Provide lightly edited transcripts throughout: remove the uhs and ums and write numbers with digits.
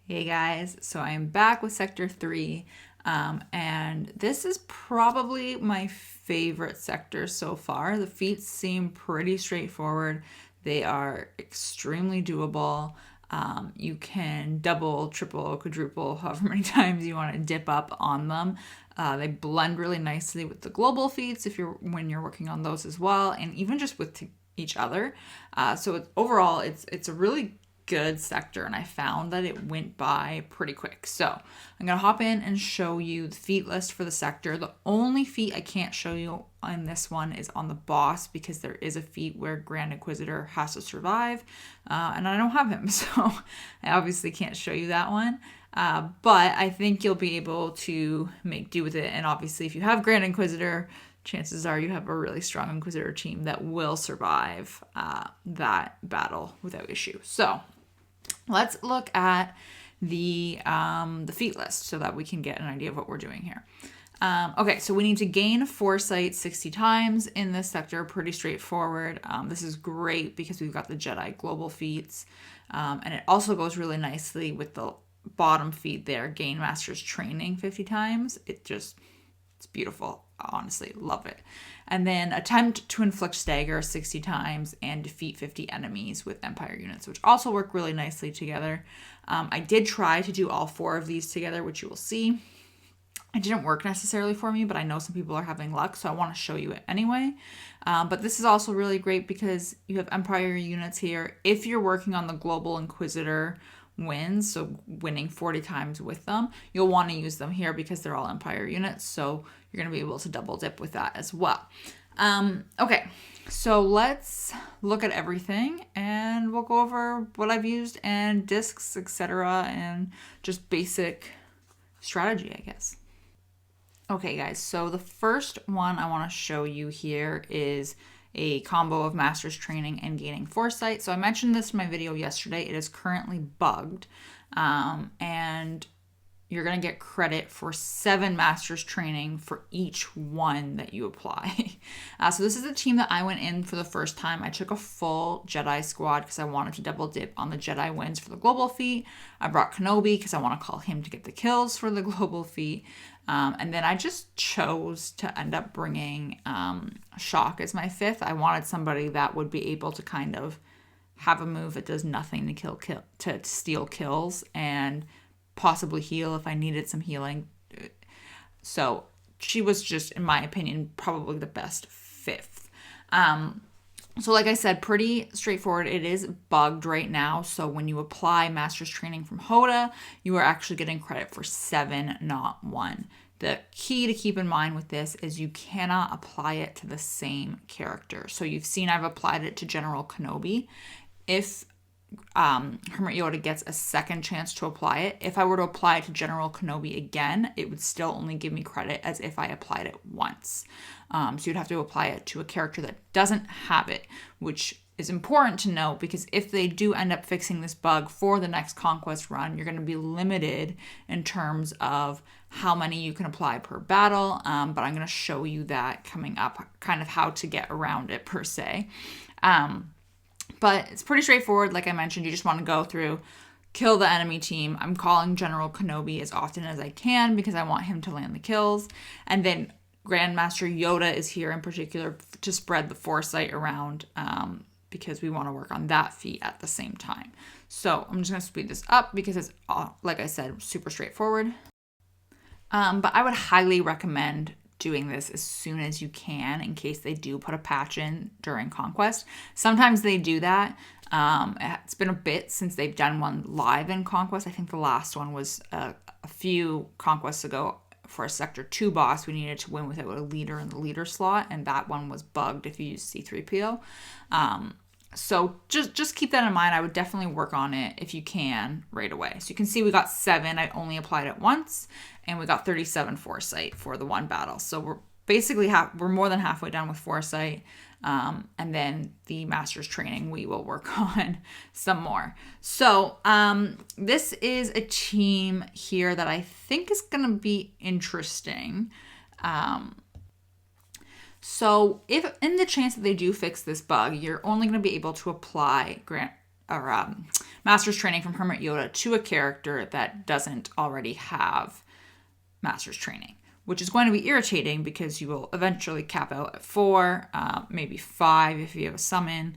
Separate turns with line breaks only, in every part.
Hey guys, so I am back with Sector 3, and this is probably my favorite sector so far. The feats seem pretty straightforward. They are extremely doable. You can double, triple, quadruple, however many times you want to dip up on them. They blend really nicely with the global feats when you're working on those as well, and even just with each other. Overall, it's a really good sector, and I found that it went by pretty quick. So I'm gonna hop in and show you the feat list for the sector. The only feat I can't show you on this one is on the boss, because there is a feat where Grand Inquisitor has to survive, and I don't have him, so I obviously can't show you that one. But I think you'll be able to make do with it, and obviously if you have Grand Inquisitor, chances are you have a really strong Inquisitor team that will survive that battle without issue. So let's look at the feat list so that we can get an idea of what we're doing here. Okay, so we need to gain Foresight 60 times in this sector. Pretty straightforward. This is great because we've got the Jedi global feats, and it also goes really nicely with the bottom feat there, gain Master's Training 50 times. It's beautiful. Honestly, love it. And then attempt to inflict Stagger 60 times and defeat 50 enemies with Empire units, which also work really nicely together. I did try to do all 4 of these together, which you will see. It didn't work necessarily for me, but I know some people are having luck, so I want to show you it anyway. But this is also really great because you have Empire units here. If you're working on the Global Inquisitor wins, so winning 40 times with them, you'll want to use them here because they're all Empire units, so you're going to be able to double dip with that as well. Okay, so let's look at everything and we'll go over what I've used and discs, etc., and just basic strategy, I guess. Okay guys, so the first one I want to show you here is a combo of Master's Training and gaining Foresight. So I mentioned this in my video yesterday. It is currently bugged, and you're going to get credit for 7 Master's Training for each one that you apply. So this is the team that I went in for the first time. I took a full Jedi squad because I wanted to double dip on the Jedi wins for the global feat. I brought Kenobi because I want to call him to get the kills for the global feat. And then I just chose to end up bringing Shock as my 5th. I wanted somebody that would be able to kind of have a move that does nothing to steal kills and possibly heal if I needed some healing. So she was just, in my opinion, probably the best 5th. So like I said, pretty straightforward. It is bugged right now. So when you apply Master's Training from Hoda, you are actually getting credit for 7, not 1. The key to keep in mind with this is you cannot apply it to the same character. So you've seen I've applied it to General Kenobi. If Hermit Yoda gets a second chance to apply it, if I were to apply it to General Kenobi again, it would still only give me credit as if I applied it once. So you'd have to apply it to a character that doesn't have it, which is important to know because if they do end up fixing this bug for the next Conquest run, you're going to be limited in terms of how many you can apply per battle, but I'm going to show you that coming up, kind of how to get around it per se. But it's pretty straightforward. Like I mentioned, you just want to go through, kill the enemy team. I'm calling General Kenobi as often as I can because I want him to land the kills. And then Grandmaster Yoda is here in particular to spread the Foresight around because we want to work on that feat at the same time. So I'm just going to speed this up because it's, like I said, super straightforward. But I would highly recommend doing this as soon as you can in case they do put a patch in during Conquest. Sometimes they do that. It's been a bit since they've done one live in Conquest. I think the last one was a few Conquests ago for a Sector 2 boss. We needed to win without a leader in the leader slot, and that one was bugged if you use C-3PO. So just keep that in mind. I would definitely work on it if you can right away. So you can see we got 7. I only applied it once, and we got 37 Foresight for the one battle. So we're basically we're more than halfway done with Foresight. And then the Master's Training, we will work on some more. So this is a team here that I think is going to be interesting. So if in the chance that they do fix this bug, you're only going to be able to apply master's training from Hermit Yoda to a character that doesn't already have master's training, which is going to be irritating because you will eventually cap out at 4, maybe 5 if you have a summon.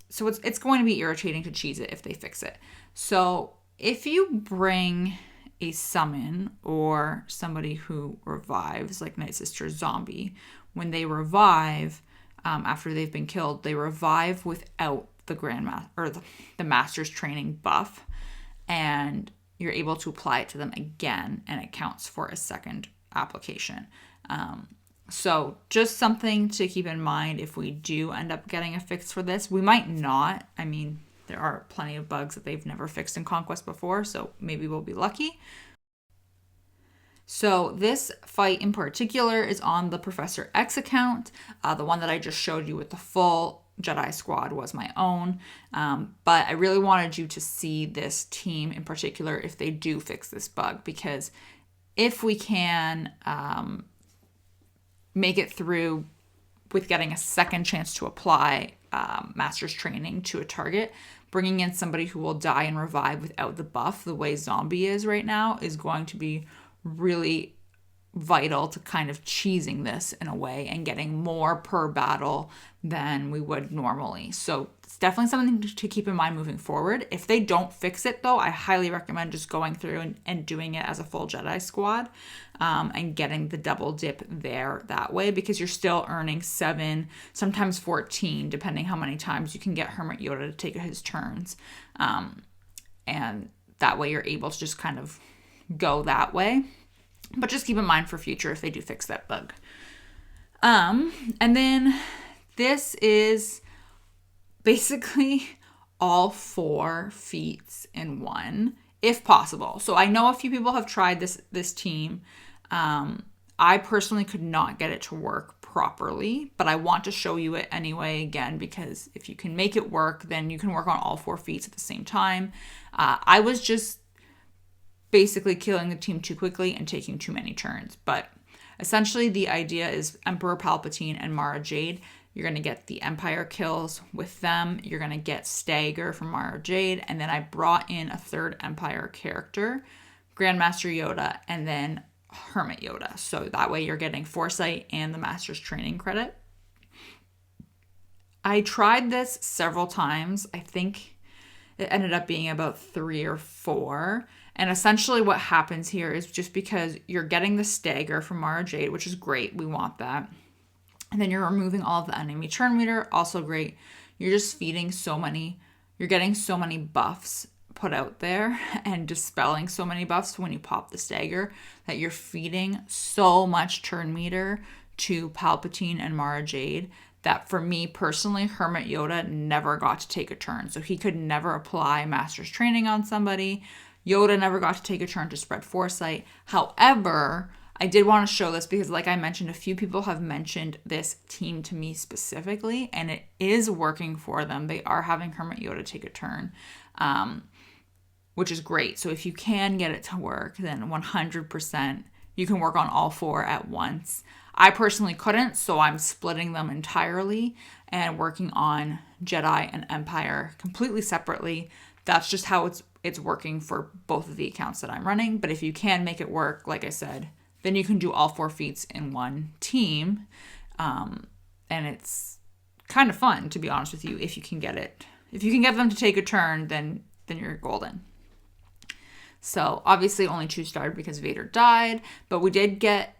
So it's going to be irritating to cheese it if they fix it. So if you bring a summon or somebody who revives, like Nightsisters Zombie, when they revive after they've been killed, they revive without the the master's training buff, and you're able to apply it to them again, and it counts for a second application. So just something to keep in mind if we do end up getting a fix for this. We might not. I mean, there are plenty of bugs that they've never fixed in Conquest before, so maybe we'll be lucky. So this fight in particular is on the Professor X account. The one that I just showed you with the full Jedi squad was my own. But I really wanted you to see this team in particular if they do fix this bug, because if we can make it through with getting a second chance to apply master's training to a target, bringing in somebody who will die and revive without the buff, the way Zombie is right now, is going to be really vital to kind of cheesing this in a way and getting more per battle than we would normally. So it's definitely something to keep in mind moving forward. If they don't fix it though, I highly recommend just going through and doing it as a full Jedi squad and getting the double dip there that way, because you're still earning 7, sometimes 14, depending how many times you can get Hermit Yoda to take his turns. And that way you're able to just kind of go that way. But just keep in mind for future if they do fix that bug. And then this is basically all 4 feats in one, if possible. So I know a few people have tried this team. I personally could not get it to work properly, but I want to show you it anyway again, because if you can make it work, then you can work on all 4 feats at the same time. I was just basically killing the team too quickly and taking too many turns. But essentially the idea is Emperor Palpatine and Mara Jade. You're going to get the Empire kills with them. You're going to get Stagger from Mara Jade. And then I brought in a third Empire character, Grandmaster Yoda, and then Hermit Yoda. So that way you're getting Foresight and the Master's Training credit. I tried this several times. I think it ended up being about 3 or 4. And essentially what happens here is just because you're getting the Stagger from Mara Jade, which is great. We want that. And then you're removing all of the enemy turn meter. Also great. You're just feeding you're getting so many buffs put out there and dispelling so many buffs when you pop the Stagger that you're feeding so much turn meter to Palpatine and Mara Jade that for me personally, Hermit Yoda never got to take a turn. So he could never apply Master's Training on somebody. Yoda never got to take a turn to spread Foresight. However, I did want to show this because, like I mentioned, a few people have mentioned this team to me specifically, and it is working for them. They are having Hermit Yoda take a turn, which is great. So if you can get it to work, then 100% you can work on all 4 at once. I personally couldn't, so I'm splitting them entirely and working on Jedi and Empire completely separately. That's just how it's working for both of the accounts that I'm running. But if you can make it work, like I said, then you can do all 4 feats in one team. And it's kind of fun, to be honest with you, if you can get it. If you can get them to take a turn, then you're golden. So obviously only 2 starred because Vader died, but we did get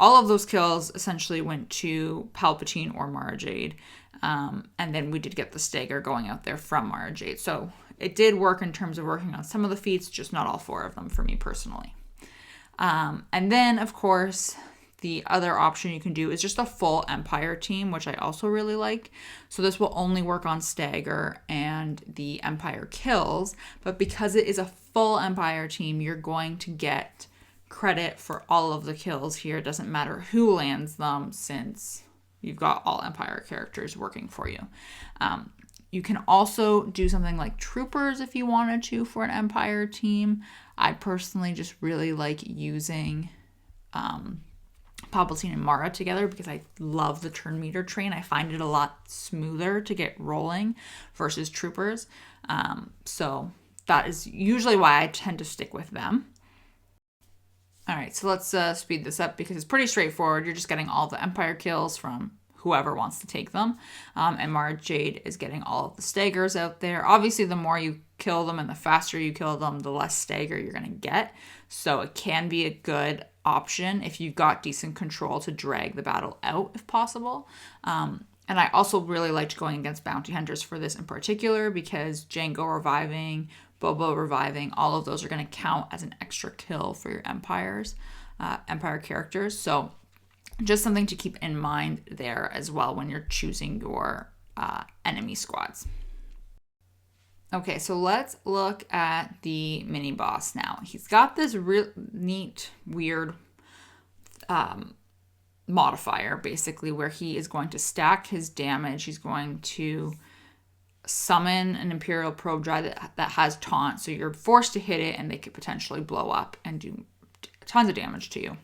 all of those kills essentially went to Palpatine or Mara Jade. And then we did get the Stagger going out there from Mara Jade. So it did work in terms of working on some of the feats, just not all 4 of them for me personally. And then, of course, the other option you can do is just a full Empire team, which I also really like. So this will only work on Stagger and the Empire kills. But because it is a full Empire team, you're going to get credit for all of the kills here. It doesn't matter who lands them, since you've got all Empire characters working for you. You can also do something like Troopers if you wanted to for an Empire team. I personally just really like using Palpatine and Mara together because I love the turn meter train. I find it a lot smoother to get rolling versus troopers. So that is usually why I tend to stick with them. All right, so let's speed this up because it's pretty straightforward. You're just getting all the Empire kills from whoever wants to take them. And Mara Jade is getting all of the staggers out there. Obviously, the more you kill them and the faster you kill them, the less stagger you're going to get. So it can be a good option if you've got decent control to drag the battle out if possible. And I also really liked going against bounty hunters for this in particular because Jango reviving, Boba reviving, all of those are going to count as an extra kill for your Empire characters. So just something to keep in mind there as well when you're choosing your enemy squads. Okay, so let's look at the mini boss now. He's got this real neat, weird modifier, basically, where he is going to stack his damage. He's going to summon an Imperial probe droid that has taunt, so you're forced to hit it and they could potentially blow up and do tons of damage to you.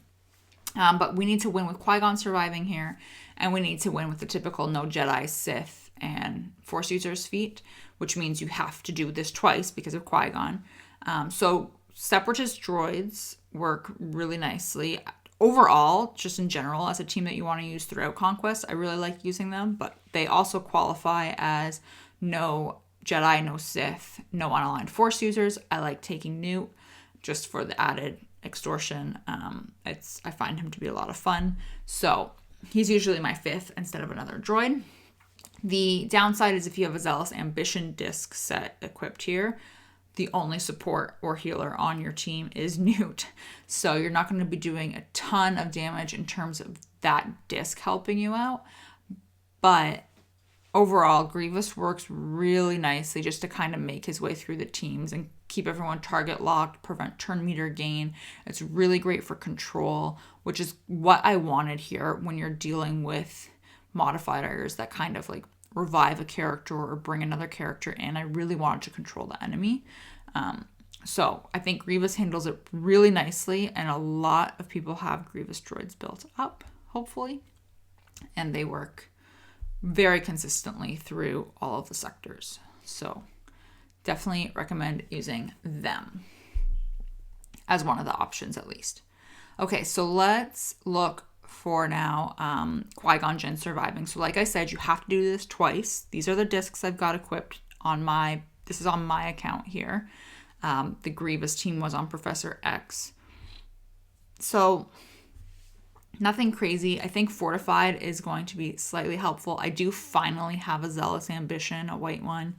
But we need to win with Qui-Gon surviving here, and we need to win with the typical No Jedi, Sith, and Force users feat, which means you have to do this twice because of Qui-Gon. So separatist droids work really nicely. Overall, just in general, as a team that you want to use throughout Conquest, I really like using them, but they also qualify as no Jedi, no Sith, no unaligned Force users. I like taking Newt just for the added extortion. I find him to be a lot of fun. So he's usually my fifth instead of another droid. The downside is if you have a Zealous Ambition disc set equipped here, the only support or healer on your team is Newt. So you're not going to be doing a ton of damage in terms of that disc helping you out. But overall, Grievous works really nicely just to kind of make his way through the teams and keep everyone target locked, prevent turn meter gain. It's really great for control, which is what I wanted here when you're dealing with modifiers that kind of like revive a character or bring another character in. I really wanted to control the enemy. So I think Grievous handles it really nicely, and a lot of people have Grievous droids built up, hopefully, and they work very consistently through all of the sectors. So definitely recommend using them as one of the options at least. Okay, so let's look for now Qui-Gon Jinn surviving. So like I said, you have to do this twice. These are the discs I've got equipped on this is on my account here. The Grievous team was on Professor X. So nothing crazy. I think Fortified is going to be slightly helpful. I do finally have a Zealous Ambition, a white one.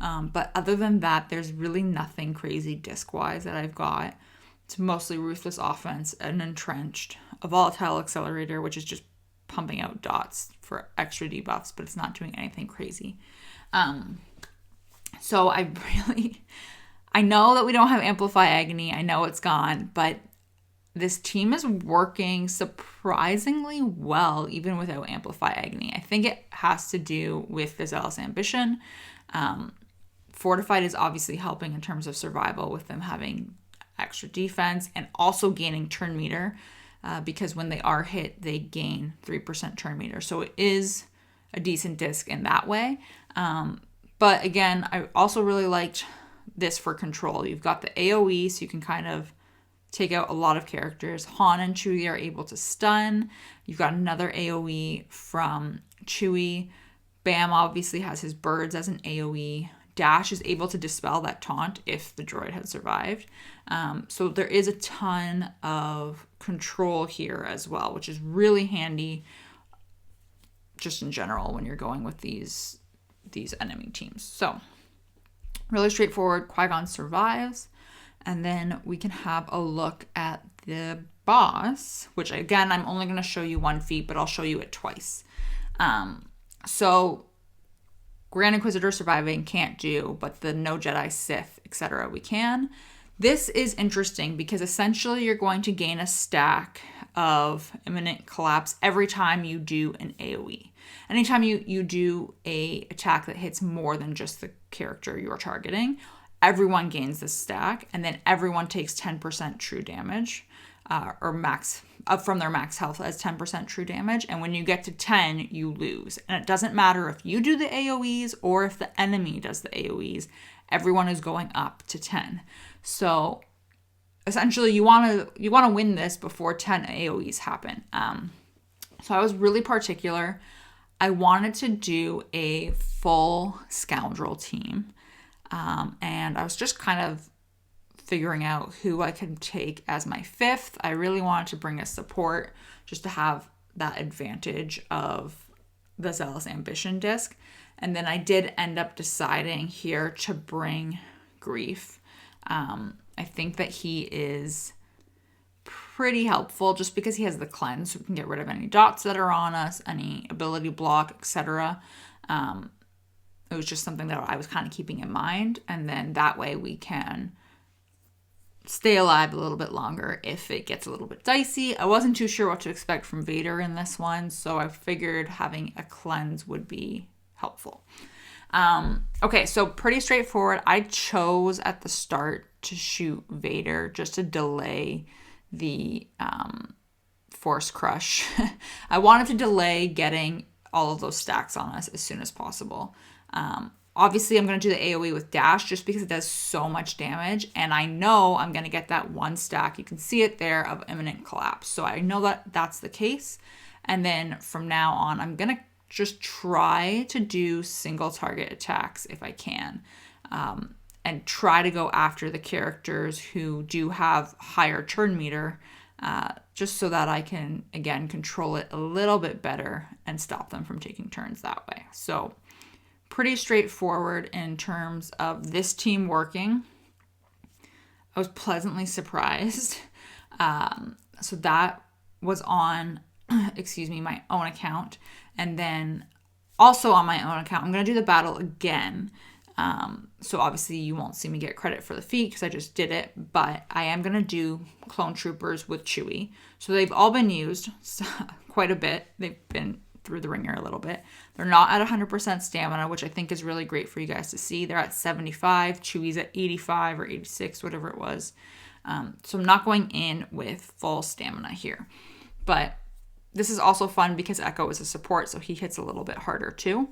But other than that, there's really nothing crazy disc-wise that I've got. It's mostly Ruthless Offense, an Entrenched, a Volatile Accelerator, which is just pumping out dots for extra debuffs, but it's not doing anything crazy. So I know that we don't have Amplify Agony. I know it's gone, but this team is working surprisingly well, even without Amplify Agony. I think it has to do with the Zealous Ambition. Fortified is obviously helping in terms of survival with them having extra defense and also gaining turn meter because when they are hit, they gain 3% turn meter. So it is a decent disc in that way. But again, I also really liked this for control. You've got the AoE, so you can kind of take out a lot of characters. Han and Chewie are able to stun. You've got another AoE from Chewie. Bam obviously has his birds as an AoE. Dash is able to dispel that taunt if the droid had survived. So there is a ton of control here as well, which is really handy just in general when you're going with these enemy teams. So really straightforward. Qui-Gon survives. And then we can have a look at the boss, which again, I'm only going to show you one feat, but I'll show you it twice. So Grand Inquisitor surviving can't do, but the No Jedi, Sith, etc. we can. This is interesting because essentially you're going to gain a stack of imminent collapse every time you do an AoE. Anytime you do a attack that hits more than just the character you're targeting, everyone gains this stack, and then everyone takes 10% true damage or max from their max health as 10% true damage. And when you get to 10, you lose. And it doesn't matter if you do the AoEs or if the enemy does the AoEs. Everyone is going up to 10. So essentially, you want to win this before 10 AoEs happen. So I was really particular. I wanted to do a full scoundrel team. And I was just kind of figuring out who I could take as my fifth. I really wanted to bring a support just to have that advantage of the Zealous Ambition disc. And then I did end up deciding here to bring Grief. I think that he is pretty helpful just because he has the cleanse, so we can get rid of any dots that are on us, any ability block, etc. It was just something that I was kind of keeping in mind, and then that way we can stay alive a little bit longer if it gets a little bit dicey. I wasn't too sure what to expect from Vader in this one, so I figured having a cleanse would be helpful. Okay, so pretty straightforward. I chose at the start to shoot Vader just to delay the Force Crush. I wanted to delay getting all of those stacks on us as soon as possible. Obviously, I'm going to do the AoE with Dash just because it does so much damage, and I know I'm going to get that one stack. You can see it there of imminent collapse. So I know that that's the case. And then from now on, I'm going to just try to do single target attacks if I can, and try to go after the characters who do have higher turn meter, just so that I can, again, control it a little bit better and stop them from taking turns that way. So pretty straightforward in terms of this team working. I was pleasantly surprised. So that was on, my own account. And then also on my own account, I'm going to do the battle again. So obviously you won't see me get credit for the feat because I just did it, but I am going to do clone troopers with Chewie. So they've all been used quite a bit. They've been through the ringer a little bit. They're not at 100% stamina, which I think is really great for you guys to see. They're at 75, Chewie's at 85 or 86, whatever it was. So I'm not going in with full stamina here. But this is also fun because Echo is a support, so he hits a little bit harder too.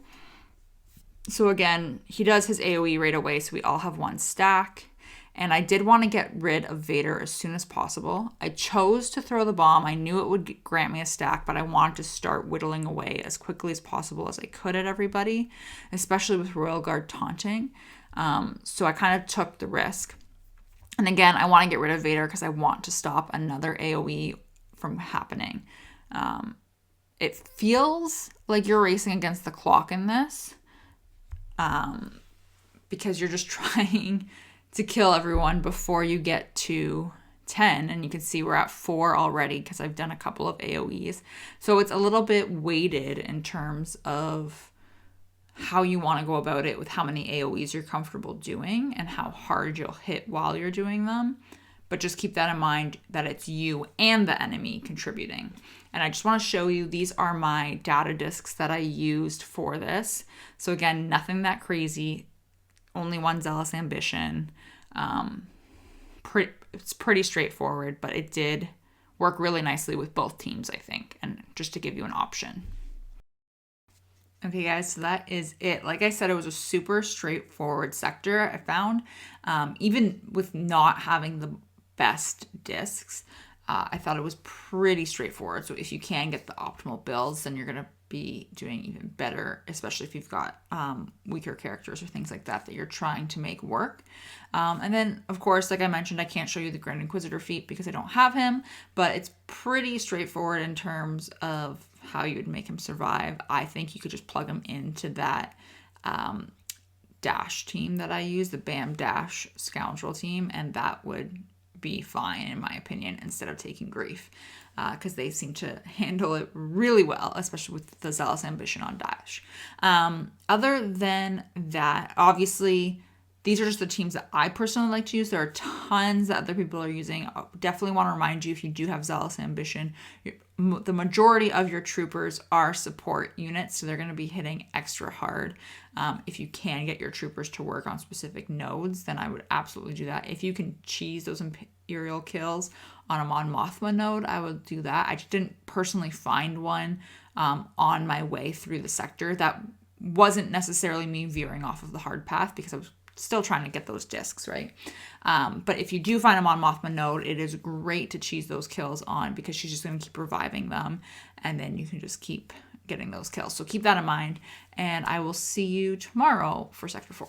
So again, he does his AoE right away, so we all have one stack. And I did want to get rid of Vader as soon as possible. I chose to throw the bomb. I knew it would grant me a stack, but I wanted to start whittling away as quickly as possible as I could at everybody, especially with Royal Guard taunting. So I kind of took the risk. And again, I want to get rid of Vader because I want to stop another AoE from happening. It feels like you're racing against the clock in this, because you're just trying to kill everyone before you get to 10, and you can see we're at 4 already because I've done a couple of AoEs. So it's a little bit weighted in terms of how you want to go about it with how many AoEs you're comfortable doing and how hard you'll hit while you're doing them. But just keep that in mind that it's you and the enemy contributing. And I just want to show you, these are my data discs that I used for this. So again, nothing that crazy, only one Zealous Ambition. It's pretty straightforward, but it did work really nicely with both teams, I think, and just to give you an option. Okay, guys, so that is it. Like I said, it was a super straightforward sector, I found. Even with not having the best discs, I thought it was pretty straightforward. So if you can get the optimal builds, then you're going to be doing even better, especially if you've got weaker characters or things like that you're trying to make work. And then, of course, like I mentioned, I can't show you the Grand Inquisitor feat because I don't have him, but it's pretty straightforward in terms of how you would make him survive. I think you could just plug him into that Dash team that I use, the Bam Dash Scoundrel team, and that would be fine in my opinion, instead of taking Grief, because they seem to handle it really well, especially with the Zealous Ambition on Dash. Other than that, obviously These are just the teams that I personally like to use. There are tons that other people are using. I definitely want to remind you, if you do have Zealous Ambition, the majority of your troopers are support units, so they're going to be hitting extra hard. If you can get your troopers to work on specific nodes, then I would absolutely do that. If you can cheese those Imperial kills on a Mon Mothma node, I would do that. I just didn't personally find one on my way through the sector. That wasn't necessarily me veering off of the hard path, because I was still trying to get those discs, right? But if you do find them on Mothma node, it is great to cheese those kills on, because she's just going to keep reviving them, and then you can just keep getting those kills. So keep that in mind, and I will see you tomorrow for Sector 4.